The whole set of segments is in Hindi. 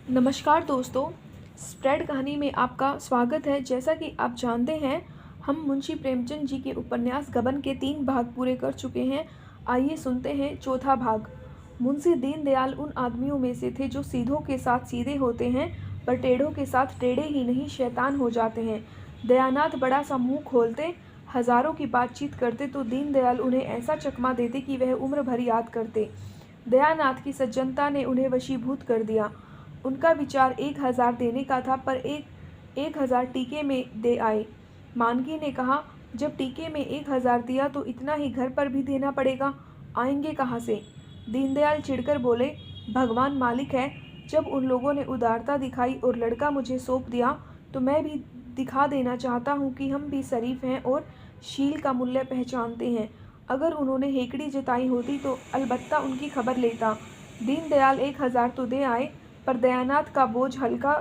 नमस्कार दोस्तों, स्प्रेड कहानी में आपका स्वागत है। जैसा कि आप जानते हैं, हम मुंशी प्रेमचंद जी के उपन्यास गबन के 3 भाग पूरे कर चुके हैं। आइए सुनते हैं चौथा भाग। मुंशी दीनदयाल उन आदमियों में से थे जो सीधों के साथ सीधे होते हैं, पर टेढ़ों के साथ टेढ़े ही नहीं शैतान हो जाते हैं। दयानाथ बड़ा सा मुँह खोलते, हजारों की बातचीत करते तो दीनदयाल उन्हें ऐसा चकमा देते कि वह उम्र भर याद करते। दयानाथ की सज्जनता ने उन्हें वशीभूत कर दिया। उनका विचार 1000 देने का था, पर 1000 टीके में दे आए। मानकी ने कहा, जब टीके में 1000 दिया तो इतना ही घर पर भी देना पड़ेगा, आएंगे कहाँ से? दीनदयाल चिढ़कर बोले, भगवान मालिक है। जब उन लोगों ने उदारता दिखाई और लड़का मुझे सौंप दिया, तो मैं भी दिखा देना चाहता हूँ कि हम भी शरीफ हैं और शील का मूल्य पहचानते हैं। अगर उन्होंने हेकड़ी जताई होती तो अलबत्ता उनकी खबर लेता। दीनदयाल 1000 तो दे आए, पर दयानाथ का बोझ हल्का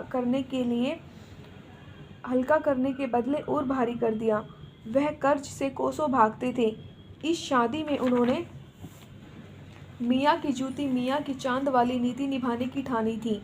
करने के बदले और भारी कर दिया। वह कर्ज से कोसों भागते थे। इस शादी में उन्होंने मियाँ की जूती मियाँ की चांद वाली नीति निभाने की ठानी थी,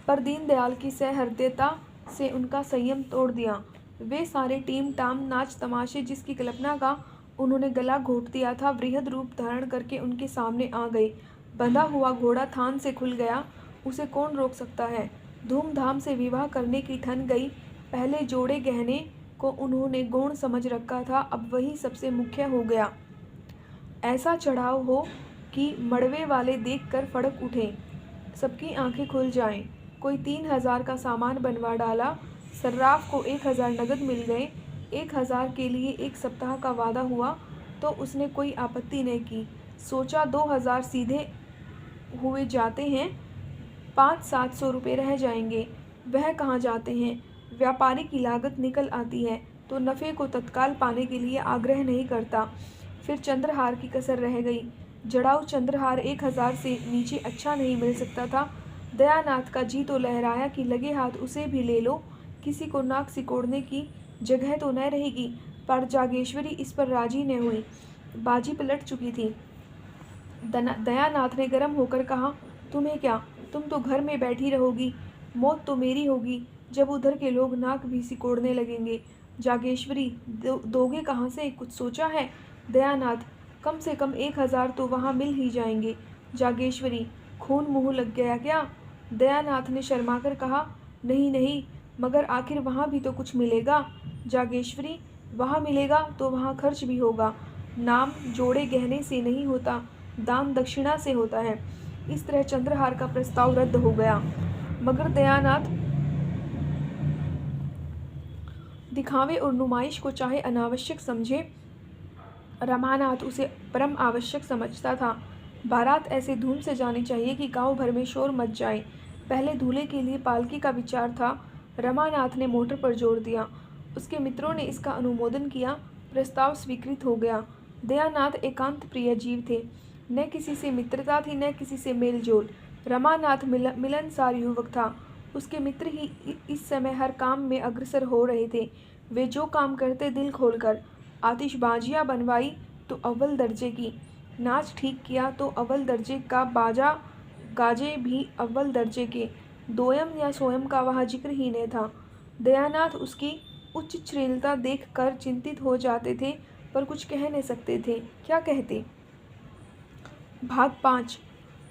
पर दीनदयाल की सहृदयता से उनका संयम तोड़ दिया। वे सारे टीम टाम नाच तमाशे जिसकी कल्पना का उन्होंने गला घोट दिया था, वृहद रूप धारण करके उनके सामने आ गए। बंधा हुआ घोड़ा थान से खुल गया, उसे कौन रोक सकता है? धूमधाम से विवाह करने की ठन गई। पहले जोड़े गहने को उन्होंने गौण समझ रखा था, अब वही सबसे मुख्य हो गया। ऐसा चढ़ाव हो कि मड़वे वाले देखकर फड़क उठें, सबकी आंखें खुल जाएं। कोई 3000 का सामान बनवा डाला। सर्राफ को 1000 नगद मिल गए। 1000 के लिए 1 सप्ताह का वादा हुआ तो उसने कोई आपत्ति नहीं की। सोचा 2000 सीधे हुए जाते हैं, 500-700 रुपये रह जाएंगे। वह कहाँ जाते हैं? व्यापारी की लागत निकल आती है तो नफ़े को तत्काल पाने के लिए आग्रह नहीं करता। फिर चंद्रहार की कसर रह गई। जड़ाऊ चंद्रहार 1000 से नीचे अच्छा नहीं मिल सकता था। दयानाथ का जी तो लहराया कि लगे हाथ उसे भी ले लो, किसी को नाक सिकोड़ने की जगह तो न रहेगी। पर जागेश्वरी इस पर राजी न हुई। बाजी पलट चुकी थी। दयानाथ ने गर्म होकर कहा, तुम्हें क्या, तुम तो घर में बैठी रहोगी। मौत तो मेरी होगी जब उधर के लोग नाक भी सिकोड़ने लगेंगे। जागेश्वरी, दोगे कहाँ से? कुछ सोचा है? दयानाथ, कम से कम 1000 तो वहाँ मिल ही जाएंगे। जागेश्वरी, खून मुँह लग गया क्या? दयानाथ ने शर्माकर कहा, नहीं नहीं, मगर आखिर वहाँ भी तो कुछ मिलेगा। जागेश्वरी, वहाँ मिलेगा तो वहाँ खर्च भी होगा। नाम जोड़े गहने से नहीं होता, दान दक्षिणा से होता है। इस तरह चंद्रहार का प्रस्ताव रद्द हो गया। मगर दयानाथ दिखावे और नुमाइश को चाहे अनावश्यक समझे, रमानाथ उसे परम आवश्यक समझता था। बारात ऐसे धूम से जानी चाहिए कि गांव भर में शोर मच जाए। पहले दूल्हे के लिए पालकी का विचार था। रमानाथ ने मोटर पर जोर दिया। उसके मित्रों ने इसका अनुमोदन किया। प्रस्ताव स्वीकृत हो गया। दयानाथ एकांत प्रिय जीव थे। न किसी से मित्रता थी, न किसी से मेलजोल। रमानाथ मिलनसार युवक था। उसके मित्र ही इस समय हर काम में अग्रसर हो रहे थे। वे जो काम करते दिल खोलकर। आतिशबाजियाँ बनवाई तो अव्वल दर्जे की, नाच ठीक किया तो अव्वल दर्जे का, बाजा गाजे भी अव्वल दर्जे के। दोयम या सोयम का वहाँ जिक्र ही नहीं था। दयानाथ उसकी उच्च श्रीलता देख कर चिंतित हो जाते थे, पर कुछ कह नहीं सकते थे। क्या कहते? भाग 5।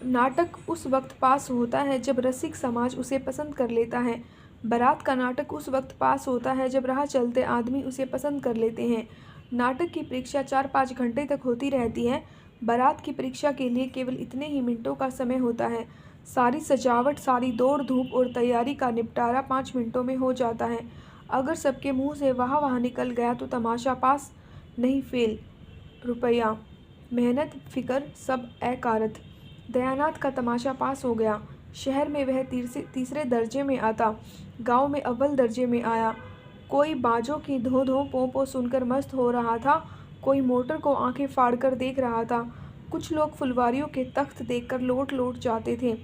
नाटक उस वक्त पास होता है जब रसिक समाज उसे पसंद कर लेता है। बारात का नाटक उस वक्त पास होता है जब राह चलते आदमी उसे पसंद कर लेते हैं। नाटक की परीक्षा 4-5 घंटे तक होती रहती है। बारात की परीक्षा के लिए केवल इतने ही मिनटों का समय होता है। सारी सजावट, सारी दौड़ धूप और तैयारी का निपटारा 5 मिनटों में हो जाता है। अगर सबके मुंह से वाह वाह निकल गया तो तमाशा पास, नहीं फेल। रुपया, मेहनत, फिक्र सब अकारत। दयानाथ का तमाशा पास हो गया। शहर में वह तीसरे दर्जे में आता, गांव में अव्वल दर्जे में आया। कोई बाजों की धो धो पों पों सुनकर मस्त हो रहा था, कोई मोटर को आंखें फाड़कर देख रहा था। कुछ लोग फुलवारियों के तख्त देखकर लोट लोट जाते थे।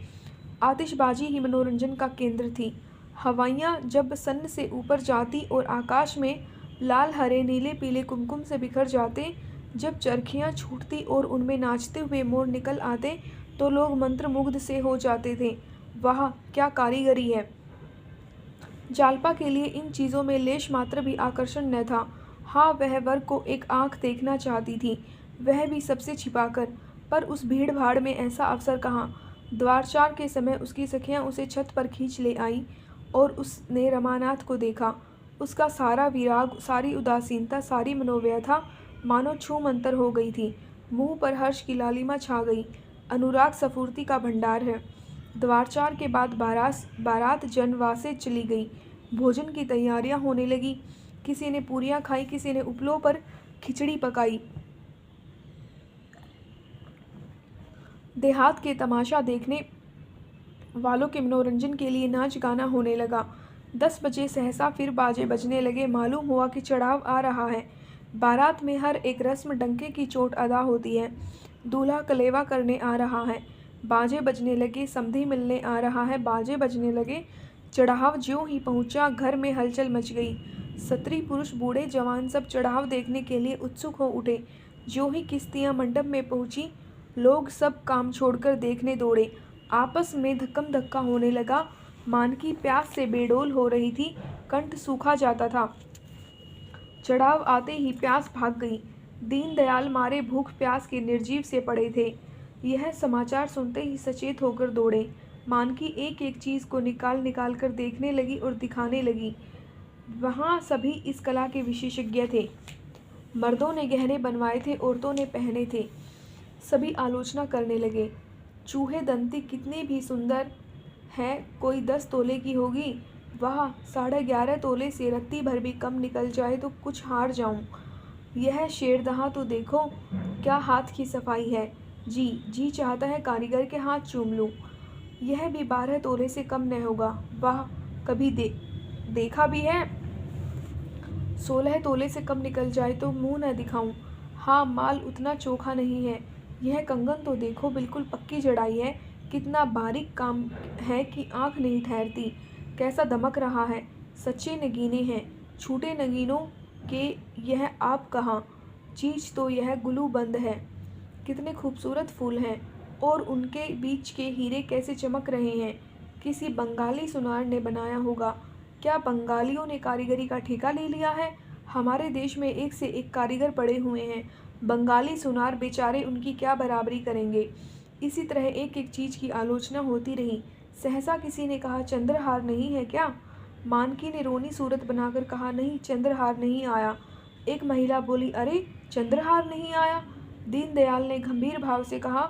आतिशबाजी ही मनोरंजन का केंद्र थी। हवाइयाँ जब सन्न से ऊपर जाती और आकाश में लाल हरे नीले पीले कुमकुम से बिखर जाते, जब चरखियाँ छूटती और उनमें नाचते हुए मोर निकल आते, तो लोग मंत्रमुग्ध से हो जाते थे। वाह, क्या कारीगरी है। जालपा के लिए इन चीज़ों में लेश मात्र भी आकर्षण न था। हाँ, वह वर को एक आंख देखना चाहती थी, वह भी सबसे छिपाकर। पर उस भीड़ भाड़ में ऐसा अवसर कहाँ। द्वारचार के समय उसकी सखियाँ उसे छत पर खींच ले आई और उसने रमानाथ को देखा। उसका सारा विराग, सारी उदासीनता, सारी मनोव्यथा मानो छूमंतर हो गई थी। मुंह पर हर्ष की लालिमा छा गई। अनुराग सफूर्ति का भंडार है। द्वारचार के बाद बारात जनवासे चली गई। भोजन की तैयारियां होने लगी। किसी ने पूरियां खाई, किसी ने उपलों पर खिचड़ी पकाई। देहात के तमाशा देखने वालों के मनोरंजन के लिए नाच गाना होने लगा। 10 बजे सहसा फिर बाजे बजने लगे। मालूम हुआ कि चढ़ाव आ रहा है। बारात में हर एक रस्म डंके की चोट अदा होती है। दूल्हा कलेवा करने आ रहा है, बाजे बजने लगे। समधी मिलने आ रहा है, बाजे बजने लगे। चढ़ाव ज्यों ही पहुंचा, घर में हलचल मच गई। स्त्री पुरुष बूढ़े जवान सब चढ़ाव देखने के लिए उत्सुक हो उठे। ज्यों ही किस्तियां मंडप में पहुंची, लोग सब काम छोड़कर देखने दौड़े। आपस में धक्कम धक्का होने लगा। मानकी प्यास से बेडोल हो रही थी, कंठ सूखा जाता था। चढ़ाव आते ही प्यास भाग गई। दीनदयाल मारे भूख प्यास के निर्जीव से पड़े थे। यह समाचार सुनते ही सचेत होकर दौड़े। मानकी एक एक चीज़ को निकाल निकाल कर देखने लगी और दिखाने लगी। वहाँ सभी इस कला के विशेषज्ञ थे। मर्दों ने गहने बनवाए थे, औरतों ने पहने थे। सभी आलोचना करने लगे। चूहे दंती कितनी भी सुंदर है, कोई 10 तोले की होगी। वाह, 11.5 तोले से रत्ती भर भी कम निकल जाए तो कुछ हार जाऊं। यह शेरदहा तो देखो, क्या हाथ की सफाई है। जी जी चाहता है कारीगर के हाथ चूम लूं। यह भी 12 तोले से कम न होगा। वाह, कभी देखा भी है। 16 तोले से कम निकल जाए तो मुंह न दिखाऊं। हाँ, माल उतना चोखा नहीं है। यह कंगन तो देखो, बिल्कुल पक्की जड़ाई है। कितना बारीक काम है कि आंख नहीं ठहरती। कैसा दमक रहा है। सच्चे नगीने हैं। छूटे नगीनों के यह आप कहाँ। चीज तो यह गुलू बंद है। कितने खूबसूरत फूल हैं और उनके बीच के हीरे कैसे चमक रहे हैं। किसी बंगाली सुनार ने बनाया होगा। क्या बंगालियों ने कारीगरी का ठेका ले लिया है। हमारे देश में एक से एक कारीगर पड़े हुए हैं। बंगाली सुनार बेचारे उनकी क्या बराबरी करेंगे। इसी तरह एक एक चीज की आलोचना होती रही। सहसा किसी ने कहा, चंद्रहार नहीं है क्या। मानकी ने रोनी सूरत बनाकर कहा, नहीं, चंद्रहार नहीं आया। एक महिला बोली, अरे, चंद्रहार नहीं आया। दीनदयाल ने गंभीर भाव से कहा,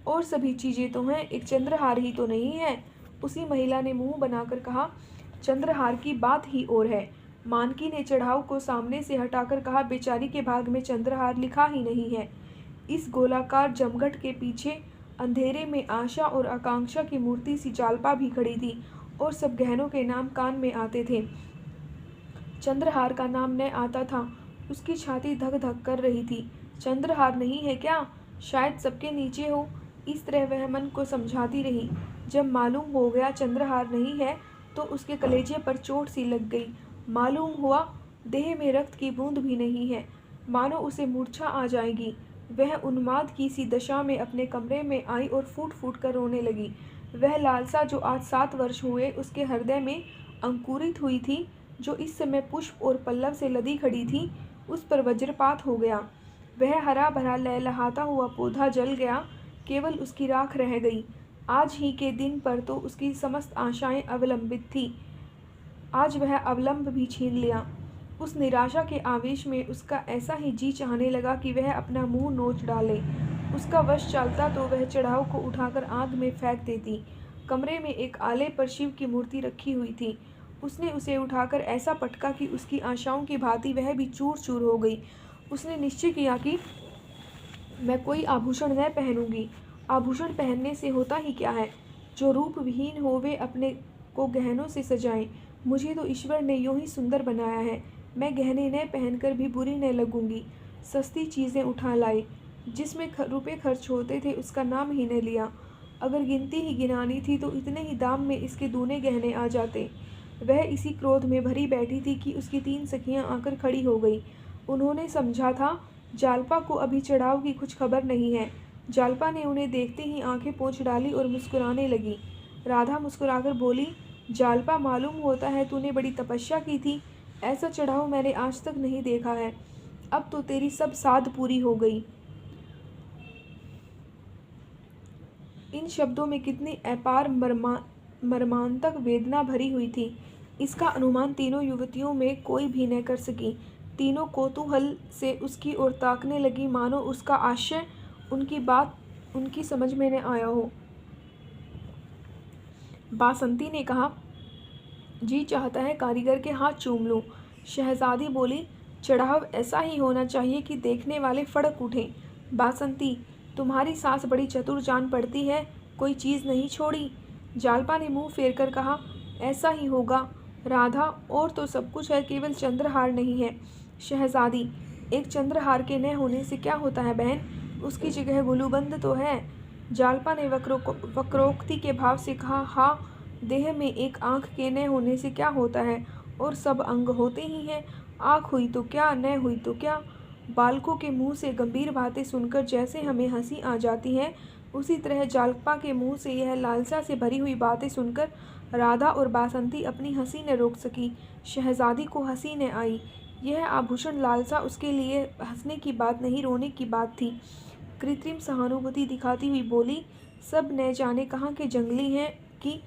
और सभी चीजें तो हैं, एक चंद्रहार ही तो नहीं है। उसी महिला ने मुंह बनाकर कहा, चंद्रहार की बात ही और है। मानकी ने चढ़ाव को सामने से हटाकर कहा, बेचारी के भाग में चंद्रहार लिखा ही नहीं है। इस गोलाकार जमघट के पीछे अंधेरे में आशा और आकांक्षा की मूर्ति सी जालपा भी खड़ी थी और सब गहनों के नाम कान में आते थे। चंद्रहार का नाम न आता था। उसकी छाती धक धक कर रही थी। चंद्रहार नहीं है क्या, शायद सबके नीचे हो। इस तरह वह मन को समझाती रही। जब मालूम हो गया चंद्रहार नहीं है तो उसके कलेजे पर चोट सी लग गई। मालूम हुआ देह में रक्त की बूंद भी नहीं है, मानो उसे मूर्छा आ जाएगी। वह उन्माद की सी दशा में अपने कमरे में आई और फूट फूट कर रोने लगी। वह लालसा जो आज 7 वर्ष हुए उसके हृदय में अंकुरित हुई थी, जो इस समय पुष्प और पल्लव से लदी खड़ी थी, उस पर वज्रपात हो गया। वह हरा भरा लहलहाता हुआ पौधा जल गया, केवल उसकी राख रह गई। आज ही के दिन पर तो उसकी समस्त आशाएं अवलंबित थी, आज वह अवलंब भी छीन लिया। उस निराशा के आवेश में उसका ऐसा ही जी चाहने लगा कि वह अपना मुंह नोच डाले। उसका वश चलता तो वह चढ़ाव को उठाकर आग में फेंक देती। कमरे में एक आले पर शिव की मूर्ति रखी हुई थी। उसने उसे उठाकर ऐसा पटका कि उसकी आशाओं की भांति वह भी चूर चूर हो गई। उसने निश्चय किया कि मैं कोई आभूषण न पहनूंगी। आभूषण पहनने से होता ही क्या है। जो रूप विहीन हो वे अपने को गहनों से सजाएं। मुझे तो ईश्वर ने यूं ही सुंदर बनाया है। मैं गहने न पहनकर भी बुरी न लगूंगी। सस्ती चीज़ें उठा लाई। जिसमें रुपए खर्च होते थे उसका नाम ही न लिया। अगर गिनती ही गिनानी थी तो इतने ही दाम में इसके दूने गहने आ जाते। वह इसी क्रोध में भरी बैठी थी कि उसकी 3 सखियां आकर खड़ी हो गई। उन्होंने समझा था जालपा को अभी चढ़ाव की कुछ खबर नहीं है। जालपा ने उन्हें देखते ही आंखें पोंछ डाली और मुस्कुराने लगी। राधा मुस्कुराकर बोली, जालपा, मालूम होता है तूने बड़ी तपस्या की थी। ऐसा चढ़ाऊ मैंने आज तक नहीं देखा है। अब तो तेरी सब साध पूरी हो गई। इन शब्दों में कितनी अपार मर्मांतक वेदना भरी हुई थी, इसका अनुमान तीनों युवतियों में कोई भी न कर सकी। तीनों कौतूहल से उसकी ओर ताकने लगी, मानो उसका आशय उनकी बात उनकी समझ में न आया हो। बासंती ने कहा, जी चाहता है कारीगर के हाथ चूम लूं। शहजादी बोली, चढ़ाव ऐसा ही होना चाहिए कि देखने वाले फड़क उठें। बासंती, तुम्हारी सास बड़ी चतुर जान पड़ती है, कोई चीज़ नहीं छोड़ी। जालपा ने मुंह फेर कर कहा, ऐसा ही होगा राधा, और तो सब कुछ है, केवल चंद्रहार नहीं है। शहजादी, एक चंद्रहार के न होने से क्या होता है बहन, उसकी जगह गुलूबंद तो है। जालपा ने वक्रोक्ति के भाव से कहा, हाँ, देह में एक आँख के न होने से क्या होता है, और सब अंग होते ही हैं। आँख हुई तो क्या, न हुई तो क्या। बालकों के मुंह से गंभीर बातें सुनकर जैसे हमें हंसी आ जाती है, उसी तरह जालपा के मुंह से यह लालसा से भरी हुई बातें सुनकर राधा और बासंती अपनी हंसी न रोक सकी। शहजादी को हंसी न आई। यह आभूषण लालसा उसके लिए हंसने की बात नहीं, रोने की बात थी। कृत्रिम सहानुभूति दिखाती हुई बोली, सब न जाने कहाँ के जंगली हैं कि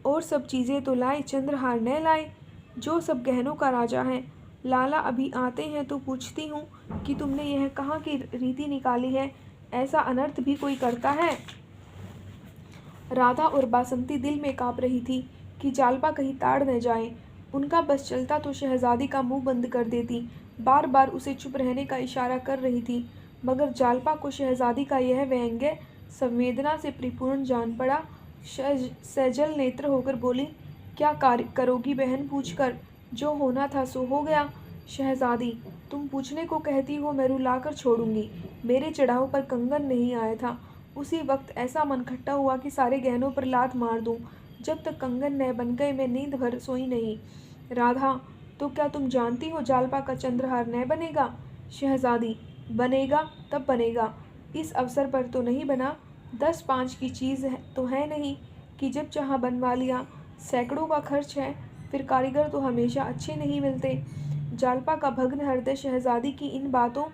और सब चीज़ें तो लाए, चंद्रहार न लाए, जो सब गहनों का राजा है। लाला अभी आते हैं तो पूछती हूँ कि तुमने यह कहाँ की रीति निकाली है, ऐसा अनर्थ भी कोई करता है। राधा और बासंती दिल में काँप रही थी कि जालपा कहीं ताड़ न जाए। उनका बस चलता तो शहजादी का मुंह बंद कर देती, बार बार उसे चुप रहने का इशारा कर रही थी, मगर जालपा को शहजादी का यह व्यंग्य संवेदना से परिपूर्ण जान पड़ा। सजल नेत्र होकर बोली, क्या कार्य करोगी बहन, पूछकर, जो होना था सो हो गया। शहजादी, तुम पूछने को कहती हो, मैं रुलाकर छोड़ूंगी। मेरे चढ़ाव पर कंगन नहीं आया था। उसी वक्त ऐसा मन खट्टा हुआ कि सारे गहनों पर लात मार दूं। जब तक कंगन न बन गए मैं नींद भर सोई नहीं। राधा, तो क्या तुम जानती हो जालपा का चंद्रहार न बनेगा। शहजादी, बनेगा तब बनेगा, इस अवसर पर तो नहीं बना। 10-5 की चीज़ तो है नहीं कि जब चाहा बनवा लिया। सैकड़ों का खर्च है, फिर कारीगर तो हमेशा अच्छे नहीं मिलते। जालपा का भग्न हृदय शहजादी की इन बातों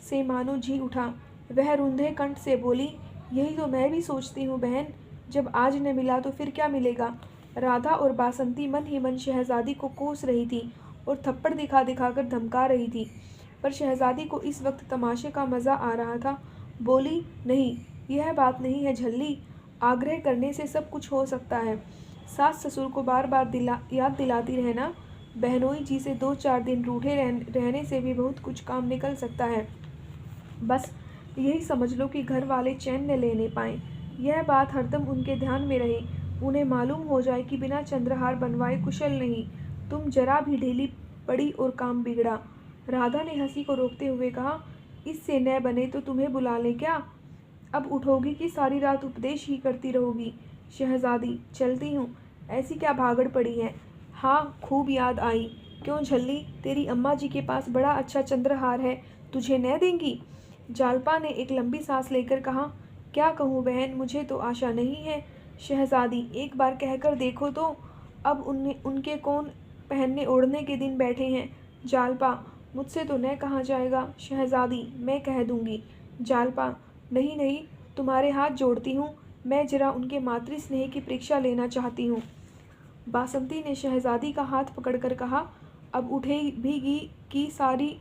से मानो जी उठा। वह रुंधे कंठ से बोली, यही तो मैं भी सोचती हूँ बहन, जब आज न मिला तो फिर क्या मिलेगा। राधा और बासंती मन ही मन शहजादी को कोस रही थी और थप्पड़ दिखा दिखाकर धमका रही थी, पर शहजादी को इस वक्त तमाशे का मज़ा आ रहा था। बोली, नहीं, यह बात नहीं है झल्ली, आग्रह करने से सब कुछ हो सकता है। सास ससुर को बार बार याद दिलाती रहना, बहनोई जी से 2-4 दिन रूठे रहने से भी बहुत कुछ काम निकल सकता है। बस यही समझ लो कि घर वाले चैन न लेने पाएँ। यह बात हरदम उनके ध्यान में रहे। उन्हें मालूम हो जाए कि बिना चंद्रहार बनवाए कुशल नहीं। तुम जरा भी ढीली पड़ी और काम बिगड़ा। राधा ने हंसी को रोकते हुए कहा, इससे न बने तो तुम्हें बुला लें क्या। अब उठोगी कि सारी रात उपदेश ही करती रहोगी। शहजादी, चलती हूँ, ऐसी क्या भागड़ पड़ी है। हाँ, खूब याद आई। क्यों झल्ली, तेरी अम्मा जी के पास बड़ा अच्छा चंद्रहार है, तुझे न देंगी। जालपा ने एक लंबी सांस लेकर कहा, क्या कहूँ बहन, मुझे तो आशा नहीं है। शहजादी, एक बार कहकर देखो तो। अब उनके कौन पहनने ओढ़ने के दिन बैठे हैं। जालपा, मुझसे तो न कहा जाएगा। शहजादी, मैं कह दूंगी। जालपा, नहीं नहीं, तुम्हारे हाथ जोड़ती हूँ, मैं जरा उनके मातृ स्नेह की परीक्षा लेना चाहती हूँ। बासंती ने शहजादी का हाथ पकड़कर कहा, अब उठेगी कि सारी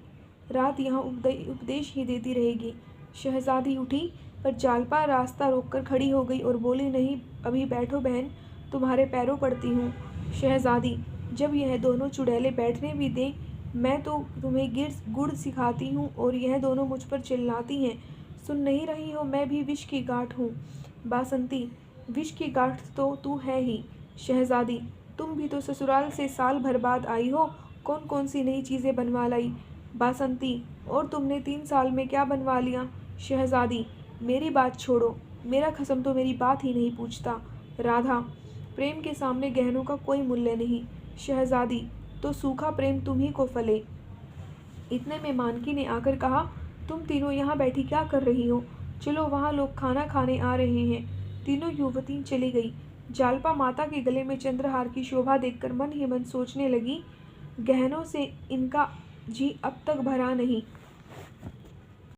रात यहाँ उपदेश ही देती रहेगी। शहजादी उठी, पर जालपा रास्ता रोककर खड़ी हो गई और बोली, नहीं, अभी बैठो बहन, तुम्हारे पैरों पड़ती हूँ। शहजादी, जब यह दोनों चुड़ैलें बैठने भी दें, मैं तो तुम्हें गुड़ सिखाती हूँ और यह दोनों मुझ पर चिल्लाती हैं। सुन नहीं रही हो, मैं भी विष की गांठ हूँ। बासंती, विष की गांठ तो तू है ही। शहजादी, तुम भी तो ससुराल से साल भर बाद आई हो, कौन कौन सी नई चीज़ें बनवा लाई। बासंती, और तुमने 3 साल में क्या बनवा लिया। शहजादी, मेरी बात छोड़ो, मेरा खसम तो मेरी बात ही नहीं पूछता। राधा, प्रेम के सामने गहनों का कोई मूल्य नहीं। शहजादी, तो सूखा प्रेम तुम्ही को फले। इतने में मानकी ने आकर कहा, तुम तीनों यहाँ बैठी क्या कर रही हो, चलो वहाँ लोग खाना खाने आ रहे हैं। तीनों युवती चली गई। जालपा माता के गले में चंद्रहार की शोभा देखकर मन ही मन सोचने लगी, गहनों से इनका जी अब तक भरा नहीं।